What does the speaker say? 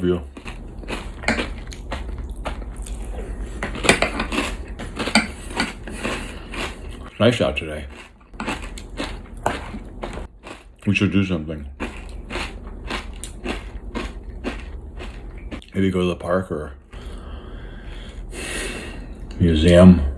love you. It's nice out today. We should do something. Maybe go to the park or museum.